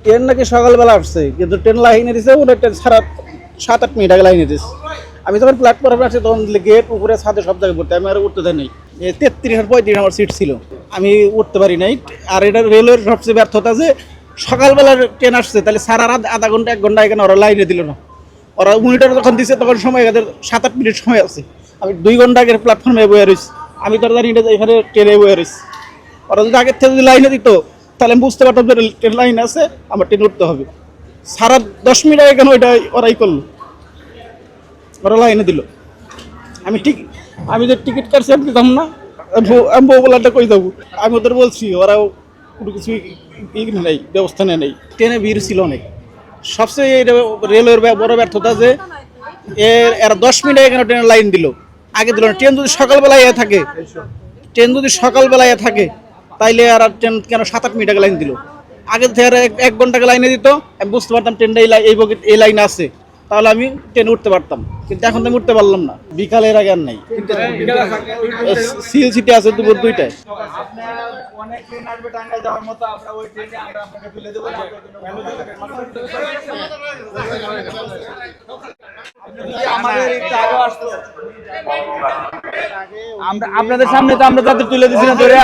Train নাকি সকালবেলা আসছে, কিন্তু ট্রেন লাইনে দিছে ওটা ট্রেন সারা 7-8 মিনিট আগে লাইনে দিচ্ছে। আমি যখন প্ল্যাটফর্মে আসছি তখন গেট উপরে ছাদে সব জায়গায় পড়তে, আমি আর উঠতে দেয় নাই। 33 আর 35 আমার সিট ছিল, আমি উঠতে পারি নাই। আর এটা রেলওয়ের সবচেয়ে ব্যর্থতা যে সকালবেলার ট্রেন আসছে, তাহলে সারা রাত আধা ঘন্টা 1 ঘন্টা এখানে ওরা লাইনে দিল না। ওরা মনিটর যখন দিচ্ছে তখন সময় এদের 7-8 মিনিট সময় আছে। আমি 2 ঘন্টা আগের প্ল্যাটফর্মে বয়ে রয়েছি, আমি তো জানি না যে এখানে ট্রেনে বয়ে রয়েছি। ওরা যদি আগের থেকে যদি লাইনে দিত তাহলে আমি বুঝতে পারতাম যে ট্রেন লাইন আছে, আমার ট্রেন উঠতে হবে। সারা 10 মিনিট আগে কেন ওইটা ওরাই করলো, ওরা লাইনে দিল। আমি ঠিক, আমি যে টিকিট কাটছি আমি দিতাম না, আমি বউলাটা কই যাবো। আমি ওদের বলছি, ওরাও কোনো কিছু নেই, ব্যবস্থা নেই। ট্রেনে ভিড় ছিল অনেক। সবচেয়ে রেলওয়ের বড় ব্যর্থতা যে এরা 10 মিনিট আগে কেন ট্রেনের লাইন দিল, আগে দিল না। ট্রেন যদি সকালবেলায় থাকে তাইলে আর ট্রেন কেন 7-8 মিনিট আগে লাইন দিল? আগে থেকে 1 ঘন্টা আগে লাইনে দিত, আমি বুঝতে পারতাম ট্রেনটা এই লাইনে আছে, তাহলে আমি ট্রেনে উঠতে পারতাম। কিন্তু এখন তো আমি উঠতে পারলাম না, বিকালের আগে আর নাই। সিএল সিটি আছে দুপুর 2টায়। আপনাদের সামনে তো আমরা তাদের তুলে দিচ্ছি না ধরে।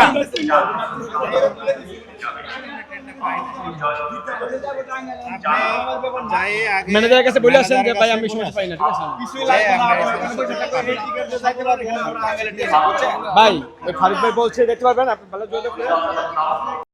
ম্যানেজারের কাছে বলে আসেন যে ভাই আমি সময় পাই না, ঠিক আছে ভাই। ওই ফারুক ভাই বলছে দেখতে পারবেন, আপনি ভালো যোগাযোগ করেন।